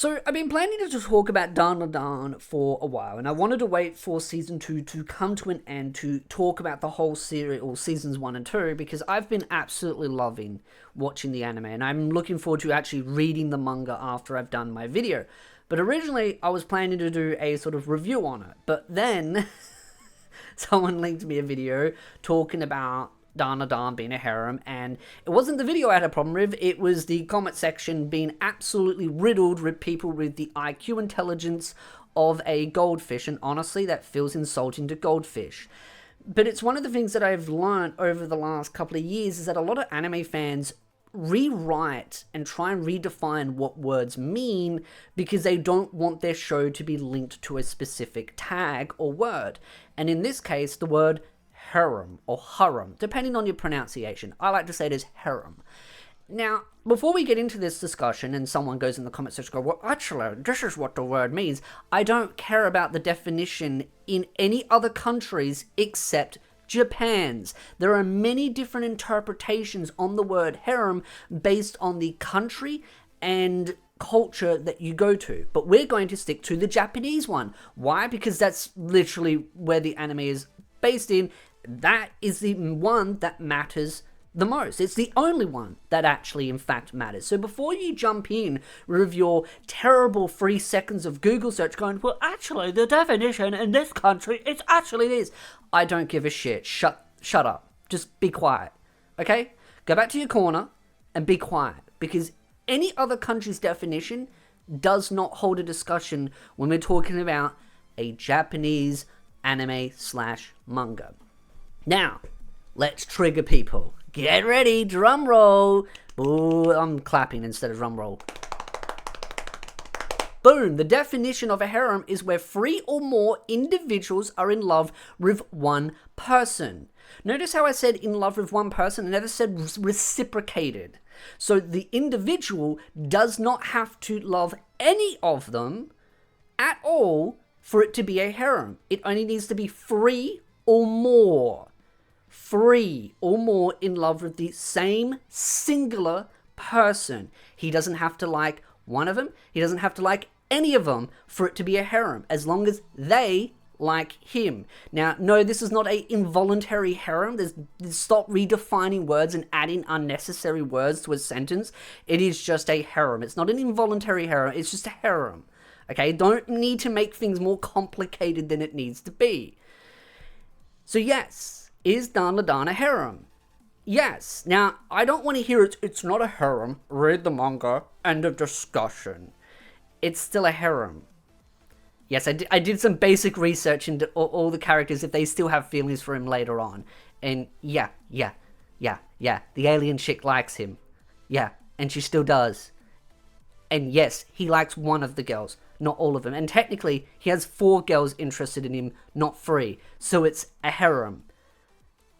So I've been planning to talk about DanDaDan for a while, and I wanted to wait for season 2 to come to an end to talk about the whole series, or seasons 1 and 2, because I've been absolutely loving watching the anime, and I'm looking forward to actually reading the manga after I've done my video. But originally, I was planning to do a sort of review on it, but then someone linked me a video talking about DanDaDan being a harem, and it wasn't the video I had a problem with, it was the comment section being absolutely riddled with people with the IQ intelligence of a goldfish, and honestly, that feels insulting to goldfish. But it's one of the things that I've learned over the last couple of years, is that a lot of anime fans rewrite and try and redefine what words mean because they don't want their show to be linked to a specific tag or word. And in this case, the word harem or harem, depending on your pronunciation. I like to say it as harem. Now, before we get into this discussion and someone goes in the comment section and go, well, actually, this is what the word means, I don't care about the definition in any other countries except Japan's. There are many different interpretations on the word harem based on the country and culture that you go to. But we're going to stick to the Japanese one. Why? Because that's literally where the anime is based in. That is the one that matters the most. It's the only one that actually in fact matters. So before you jump in with your terrible 3 seconds of Google search going, well, actually the definition in this country, it's actually this. I don't give a shit. Shut up. Just be quiet. Okay? Go back to your corner and be quiet, because any other country's definition does not hold a discussion when we're talking about a Japanese anime/manga. Now, let's trigger people. Get ready, drum roll. Ooh, I'm clapping instead of drum roll. Boom, the definition of a harem is where 3 or more individuals are in love with one person. Notice how I said in love with one person, I never said reciprocated. So the individual does not have to love any of them at all for it to be a harem. It only needs to be 3 or more. 3 or more in love with the same singular person. He doesn't have to like one of them. He doesn't have to like any of them for it to be a harem, as long as they like him. Now, no, this is not a involuntary harem. Stop redefining words and adding unnecessary words to a sentence. It is just a harem. It's not an involuntary harem. It's just a harem. Okay, don't need to make things more complicated than it needs to be. So yes, is DanDaDan a harem? Yes. Now, I don't want to hear it's not a harem. Read the manga. End of discussion. It's still a harem. Yes, I did some basic research into all the characters, if they still have feelings for him later on. And yeah. The alien chick likes him. Yeah, and she still does. And yes, he likes one of the girls, not all of them. And technically, he has 4 girls interested in him, not 3. So it's a harem.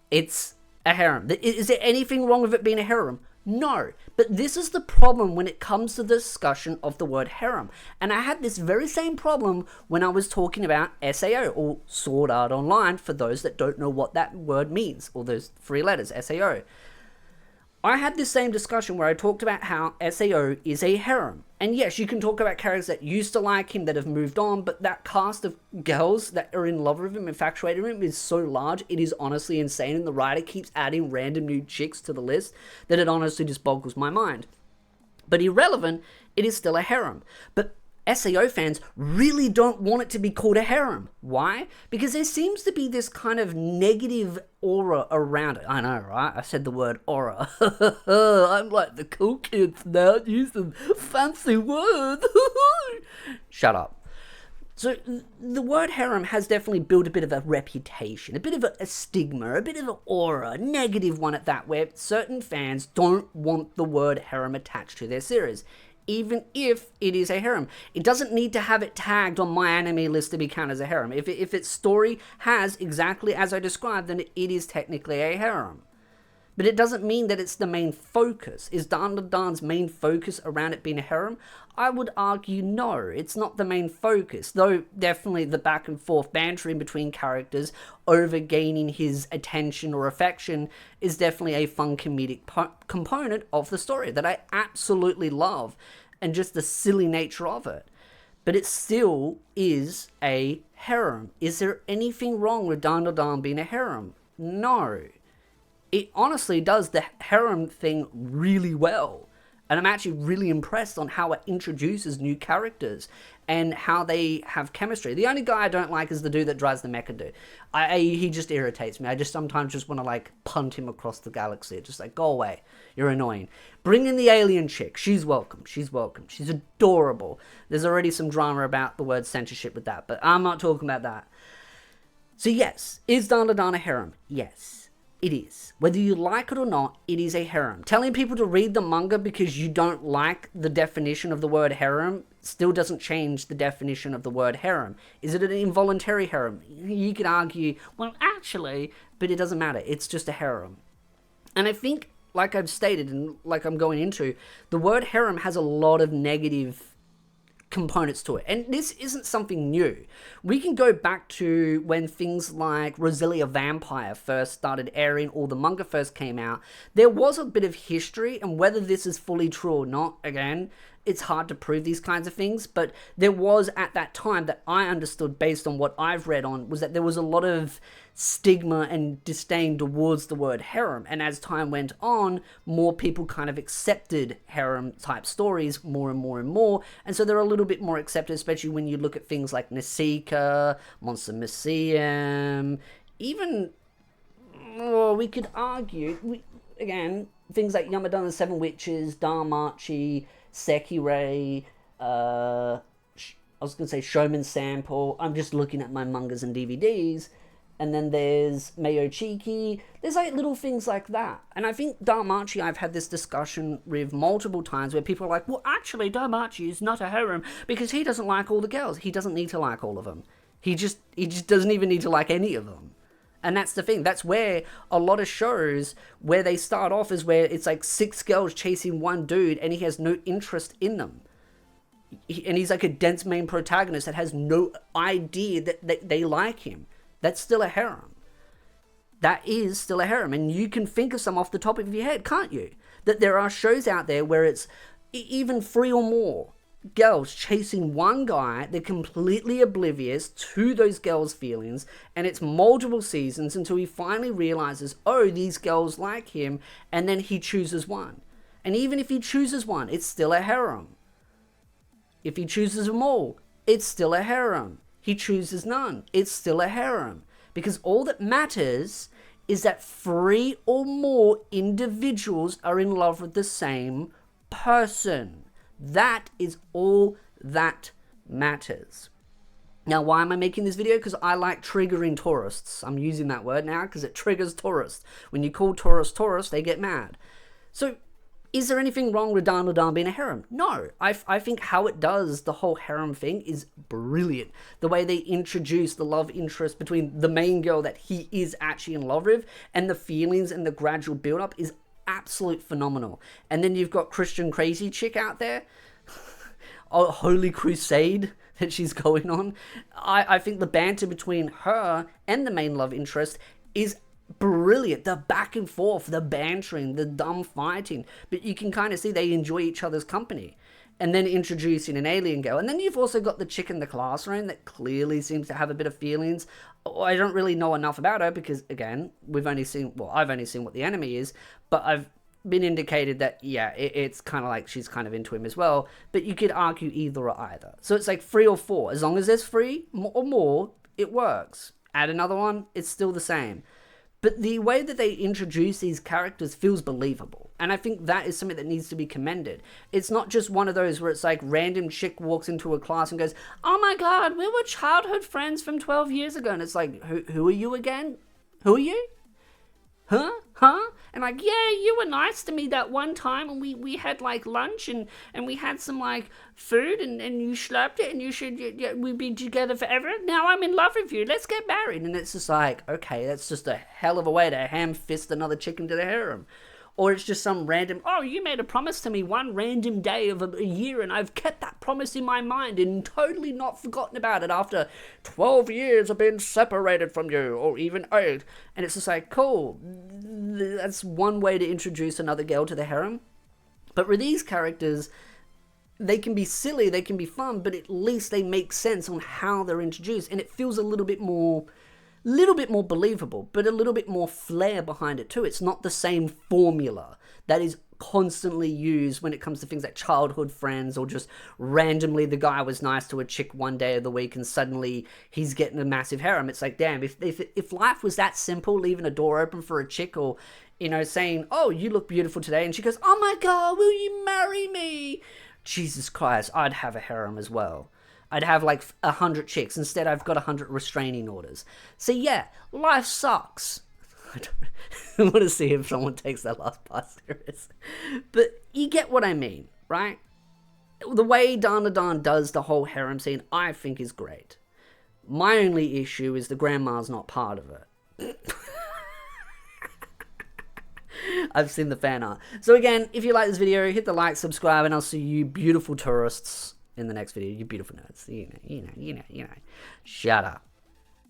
It's a harem. Is there anything wrong with it being a harem? No. But this is the problem when it comes to the discussion of the word harem. And I had this very same problem when I was talking about SAO, or Sword Art Online, for those that don't know what that word means, or those 3 letters, SAO. I had this same discussion where I talked about how SAO is a harem. And yes, you can talk about characters that used to like him that have moved on, but that cast of girls that are in love with him, infatuated with him, is so large, it is honestly insane, and the writer keeps adding random new chicks to the list that it honestly just boggles my mind. But irrelevant, it is still a harem. But SAO fans really don't want it to be called a harem. Why? Because there seems to be this kind of negative aura around it. I know, right? I said the word aura. I'm like the cool kids now, using fancy words. Shut up. So the word harem has definitely built a bit of a reputation, a bit of a stigma, a bit of an aura, a negative one at that, where certain fans don't want the word harem attached to their series, even if it is a harem. It doesn't need to have it tagged on my anime list to be counted as a harem. If its story has exactly as I described, then it is technically a harem. But it doesn't mean that it's the main focus. Is DanDaDan's main focus around it being a harem? I would argue no, it's not the main focus, though definitely the back and forth bantering between characters over gaining his attention or affection is definitely a fun comedic component of the story that I absolutely love. and just the silly nature of it. But it still is a harem. Is there anything wrong with DanDaDan being a harem? No. It honestly does the harem thing really well. And I'm actually really impressed on how it introduces new characters and how they have chemistry. The only guy I don't like is the dude that drives the mecha dude. He just irritates me. I just sometimes just want to like punt him across the galaxy. Just like, go away. You're annoying. Bring in the alien chick. She's welcome. She's welcome. She's adorable. There's already some drama about the word censorship with that, but I'm not talking about that. So yes, is DanDaDan a harem? Yes. It is. Whether you like it or not, it is a harem. Telling people to read the manga because you don't like the definition of the word harem still doesn't change the definition of the word harem. Is it an involuntary harem? You could argue, well, actually, but it doesn't matter. It's just a harem. And I think, like I've stated and like I'm going into, the word harem has a lot of negative components to it, and this isn't something new. We can go back to when things like Roselia Vampire first started airing, or the manga first came out. There was a bit of history, and whether this is fully true or not, again, it's hard to prove these kinds of things, but there was at that time that I understood based on what I've read on, was that there was a lot of stigma and disdain towards the word harem, and as time went on, more people kind of accepted harem type stories more and more and more, and so they're a little bit more accepted, especially when you look at things like Nasika, Monster Museum, even, well, we could argue, again, things like Yamadan and Seven Witches, Dharmachi, Sekirei, I was going to say Showman Sample. I'm just looking at my mangas and DVDs. And then there's Mayo Chiki. There's like little things like that. And I think Dharmachi, I've had this discussion with multiple times where people are like, well, actually, Dharmachi is not a harem because he doesn't like all the girls. He doesn't need to like all of them. He just doesn't even need to like any of them. And that's the thing. That's where a lot of shows where they start off is where it's like 6 girls chasing one dude and he has no interest in them. And he's like a dense main protagonist that has no idea that they like him. That's still a harem. That is still a harem. And you can think of some off the top of your head, can't you? That there are shows out there where it's even 3 or more girls chasing one guy. They're completely oblivious to those girls' feelings, and it's multiple seasons until he finally realizes, oh, these girls like him, and then he chooses one. And even if he chooses one, it's still a harem. If he chooses them all, it's still a harem. He chooses none, it's still a harem. Because all that matters is that 3 or more individuals are in love with the same person. That is all that matters. Now, why am I making this video? Because I like triggering tourists. I'm using that word now because it triggers tourists. When you call tourists, they get mad. So, is there anything wrong with DanDaDan being a harem? No. I think how it does the whole harem thing is brilliant. The way they introduce the love interest between the main girl that he is actually in love with and the feelings and the gradual build-up is absolute phenomenal. And then you've got Christian Crazy Chick out there. A holy crusade that she's going on. I think the banter between her and the main love interest is brilliant. The back and forth, the bantering, the dumb fighting. But you can kind of see they enjoy each other's company. And then introducing an alien girl. And then you've also got the chick in the classroom that clearly seems to have a bit of feelings. I don't really know enough about her because, again, I've only seen what the enemy is. But I've been indicated that, yeah, it's kind of like she's kind of into him as well. But you could argue either or either. So it's like 3 or 4. As long as there's 3 or more, it works. Add another one, it's still the same. But the way that they introduce these characters feels believable. And I think that is something that needs to be commended. It's not just one of those where it's like random chick walks into a class and goes, oh my god, we were childhood friends from 12 years ago. And it's like, who are you again? Who are you? Huh? And like, yeah, you were nice to me that one time and we had like lunch and we had some like food and you slurped it and you should, we'd be together forever. Now I'm in love with you. Let's get married. And it's just like, okay, that's just a hell of a way to ham fist another chick into the harem. Or it's just some random, oh, you made a promise to me one random day of a year and I've kept that promise in my mind and totally not forgotten about it after 12 years of being separated from you, or even 8. And it's just like, cool, that's one way to introduce another girl to the harem. But with these characters, they can be silly, they can be fun, but at least they make sense on how they're introduced, and it feels a little bit more believable, but a little bit more flair behind it too. It's not the same formula that is constantly used when it comes to things like childhood friends, or just randomly the guy was nice to a chick one day of the week and suddenly he's getting a massive harem. It's like, damn, if life was that simple, leaving a door open for a chick, or, you know, saying, oh, you look beautiful today, and she goes, oh my god, will you marry me? Jesus Christ, I'd have a harem as well. I'd have like 100 chicks. Instead, I've got 100 restraining orders. So yeah, life sucks. I don't want to see if someone takes that last part serious. But you get what I mean, right? The way DanDaDan does the whole harem scene, I think is great. My only issue is the grandma's not part of it. I've seen the fan art. So again, if you like this video, hit the like, subscribe, and I'll see you beautiful tourists in the next video. You beautiful nerds. You know. Shut up.